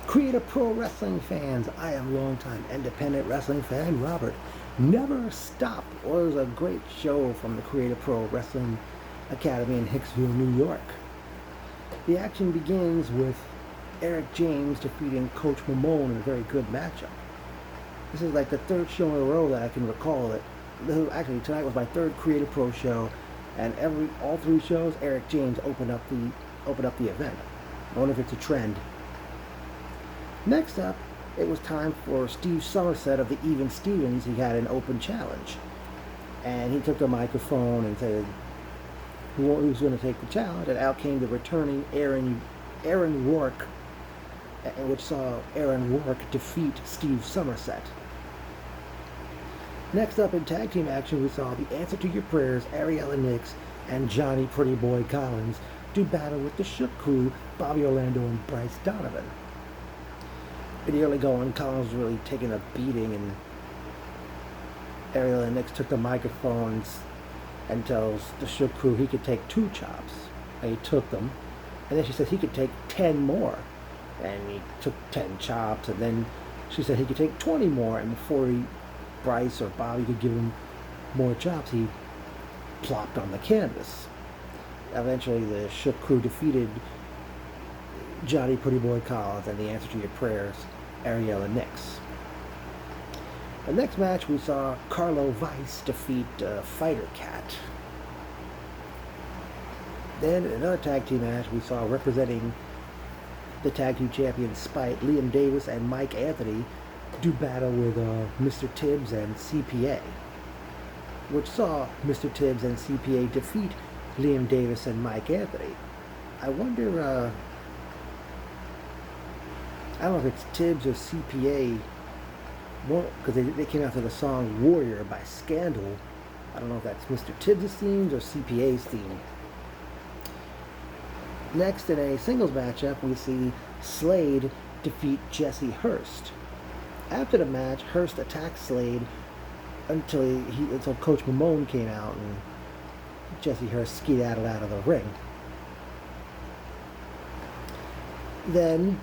Creative Pro Wrestling fans, I am longtime independent wrestling fan Robert. Never Stop was a great show from the Creative Pro Wrestling Academy in Hicksville, New York. The action begins with Eric James defeating Coach Mamone in a very good matchup. This is like the third show in a row that I can recall that. Actually, tonight was my third Creative Pro show, and all three shows, Eric James opened up the event. I wonder if it's a trend. Next up, it was time for Steve Somerset of the Even Stevens. He had an open challenge. And he took the microphone and said who was going to take the challenge. And out came the returning Aaron Rourke, which saw Aaron Rourke defeat Steve Somerset. Next up in tag team action, we saw The Answer to Your Prayers, Ariella Nix, and Johnny Pretty Boy Collins do battle with the Shook Crew, Bobby Orlando and Bryce Donovan. In the early going, Collins was really taking a beating, and Ariella Nix took the microphone and tells the Shook Crew he could take 2 chops. And he took them. And then she said he could take 10 more. And he took 10 chops, and then she said he could take 20 more, and before Bryce or Bobby could give him more chops, he plopped on the canvas. Eventually, the Shook Crew defeated Johnny Pretty Boy Collins and The Answer to Your Prayers, Ariella Nix. The next match, we saw Carlo Weiss defeat Fighter Cat. Then in another tag team match, we saw representing the tag team champions Spite, Liam Davis and Mike Anthony do battle with Mr. Tibbs and CPA, which saw Mr. Tibbs and CPA defeat Liam Davis and Mike Anthony. I wonder, I don't know if it's Tibbs or CPA, because they came out to the song Warrior by Scandal. I don't know if that's Mr. Tibbs' theme or CPA's theme. Next, in a singles matchup, we see Slade defeat Jesse Hurst. After the match, Hurst attacked Slade until Coach Mamone came out and Jesse Hurst skedaddled out of the ring. Then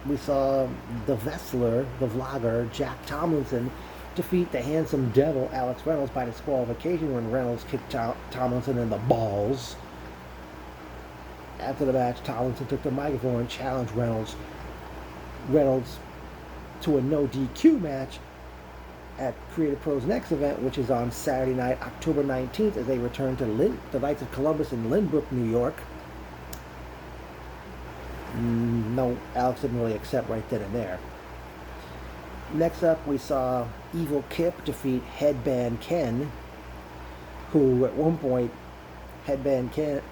we saw the wrestler, the vlogger, Jack Tomlinson, defeat the handsome devil, Alex Reynolds, by disqualification when Reynolds kicked Tomlinson in the balls. After the match, Tomlinson took the microphone and challenged Reynolds to a no DQ match at Creative Pro's next event, which is on Saturday night, October 19th, as they return to the Knights of Columbus in Lynbrook, New York. No, Alex didn't really accept right then and there. Next up, we saw Evil Kip defeat Headband Ken, who at one point, Headband Ken,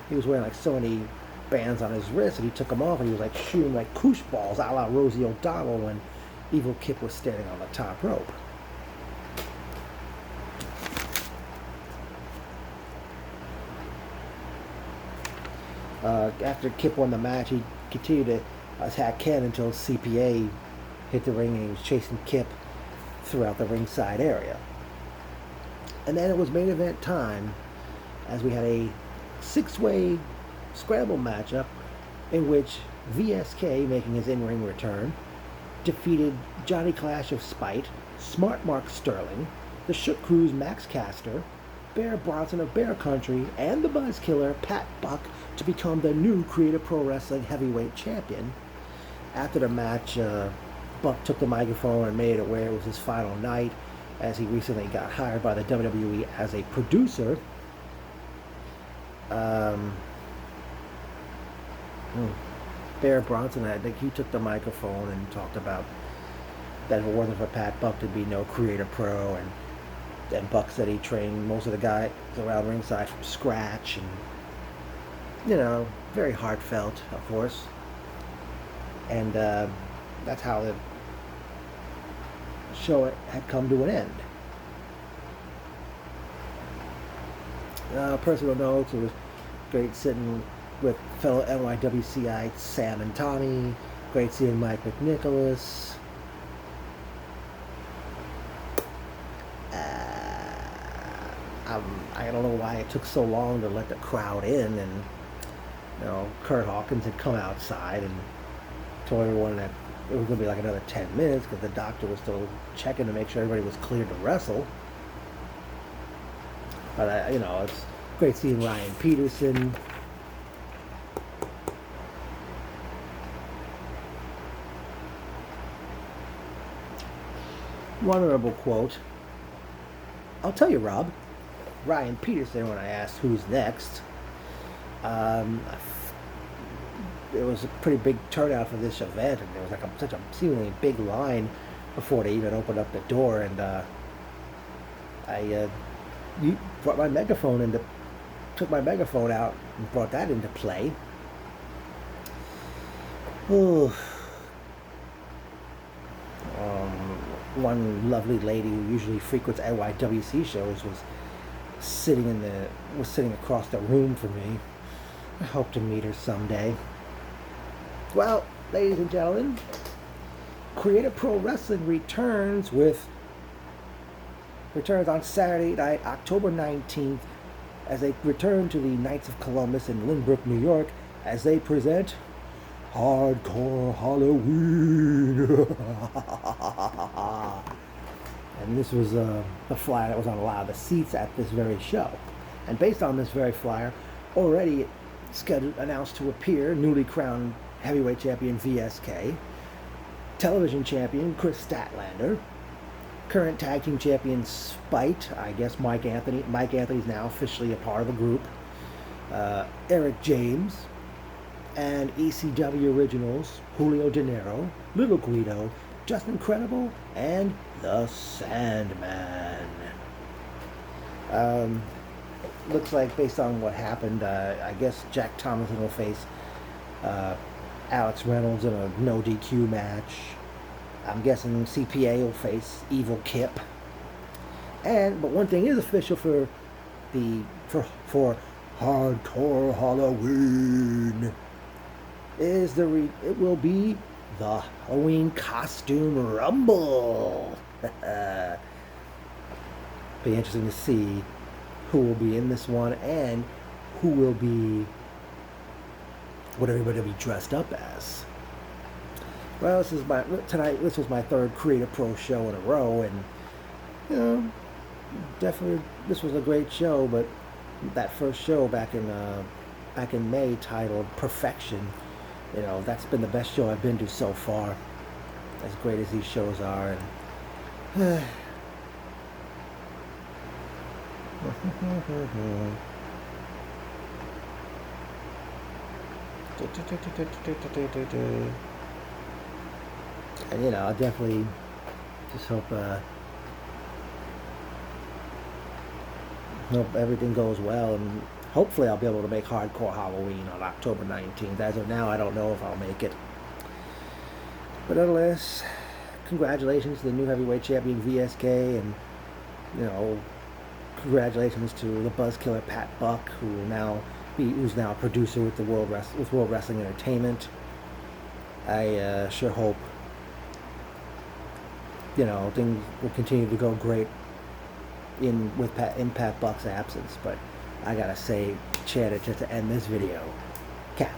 he was wearing like so many bands on his wrist, and he took them off, and he was like shooting like koosh balls a la Rosie O'Donnell when Evil Kip was standing on the top rope. After Kip won the match, he continued to attack Ken until CPA hit the ring, and he was chasing Kip throughout the ringside area. And then it was main event time, as we had a 6-way scramble matchup in which VSK, making his in-ring return, defeated Johnny Clash of Spite, Smart Mark Sterling, the Shook Crew's Max Caster, Bear Bronson of Bear Country, and the Buzzkiller, Pat Buck, to become the new Creative Pro Wrestling Heavyweight Champion. After the match, Buck took the microphone and made it aware it was his final night, as he recently got hired by the WWE as a producer. Bear Bronson, I think he took the microphone and talked about that if it wasn't for Pat Buck, there'd be no Creative Pro, and Buck said he trained most of the guys around ringside from scratch, and very heartfelt, of course. And that's how the show had come to an end. Personal notes, it was great sitting with fellow NYWCites Sam and Tommy, great seeing Mike McNicholas. I don't know why it took so long to let the crowd in, and Kurt Hawkins had come outside and told everyone that it was going to be like another 10 minutes because the doctor was still checking to make sure everybody was cleared to wrestle. But, it's great seeing Ryan Peterson. Vulnerable quote. I'll tell you, Rob. Ryan Peterson, when I asked who's next, it was a pretty big turnout for this event, and there was like such a seemingly big line before they even opened up the door, and I brought my megaphone took my megaphone out and brought that into play. Ooh. One lovely lady who usually frequents NYWC shows was sitting across the room from me. I hope to meet her someday. Well, ladies and gentlemen, Creative Pro Wrestling returns on Saturday night, October 19th, as they return to the Knights of Columbus in Lynbrook, New York, as they present Hardcore Halloween. And this was the flyer that was on a lot of the seats at this very show. And based on this very flyer, already announced to appear, newly crowned heavyweight champion VSK, television champion Chris Statlander, current tag team champion Spite, I guess Mike Anthony. Mike Anthony's now officially a part of the group. Eric James, and ECW originals Julio De Niro, Little Guido, Justin Credible, and the Sandman. Looks like based on what happened, I guess Jack Thomason will face Alex Reynolds in a no DQ match. I'm guessing CPA will face Evil Kip. But one thing is official for Hardcore Halloween is it will be the Halloween Costume Rumble. Be interesting to see who will be in this one and what everybody will be dressed up as. Well, this was my third Creative Pro show in a row, and definitely this was a great show. But that first show back in May, titled Perfection, that's been the best show I've been to so far. As great as these shows are, and I definitely just hope everything goes well, and hopefully I'll be able to make Hardcore Halloween on October 19th. As of now, I don't know if I'll make it. But nonetheless, congratulations to the new heavyweight champion VSK, and congratulations to the Buzzkiller Pat Buck, who's now a producer with World Wrestling Entertainment. I sure hope things will continue to go great in Pat Buck's absence. But I gotta say, chant it just to end this video. Cap.